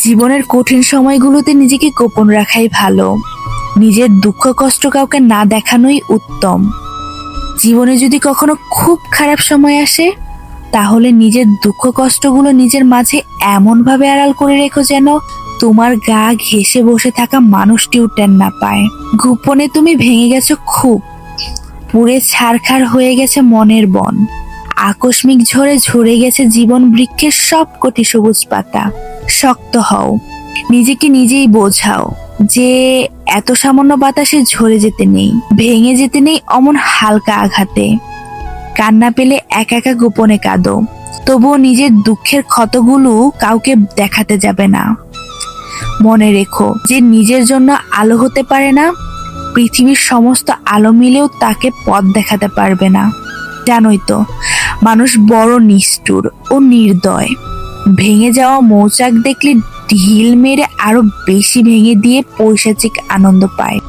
জীবনের কঠিন সময়গুলোতে নিজেকে গোপন রাখাই ভালো। নিজের দুঃখ কষ্ট কাউকে না দেখানোই উত্তম। জীবনে যদি কখনো খুব খারাপ সময় আসে, তাহলে নিজের দুঃখ কষ্টগুলো নিজের মাঝে এমনভাবে আড়াল করে রেখো যেন তোমার গা ঘেঁষে বসে থাকা মানুষটিও টের না পায়। গোপনে তুমি ভেঙে গেছো খুব, পুড়ে ছারখার হয়ে গেছে মনের বন, আকস্মিক ঝড়ে ঝরে গেছে জীবন বৃক্ষের সব কটি সবুজ পাতা। শক্ত হও, নিজেকে নিজেই বোঝাও যে এত সামান্য বাতাসে ঝরে যেতে নেই, ভেঙে যেতে নেই অমন হালকা আঘাতে। কান্না পেলে একা একা গোপনে কাঁদো, তবুও নিজের দুঃখের ক্ষতগুলো কাউকে দেখাতে যাবে না। মনে রেখো, যে নিজের জন্য আলো হতে পারে না, পৃথিবীর সমস্ত আলো মিলেও তাকে পথ দেখাতে পারবে না। জানোই তো, মানুষ বড় নিষ্ঠুর ও নির্দয়। ভেঙে যাওয়া মৌচাক দেখলে ঢিল মেরে আরো বেশি ভেঙে দিয়ে পৈশাচিক আনন্দ পায়।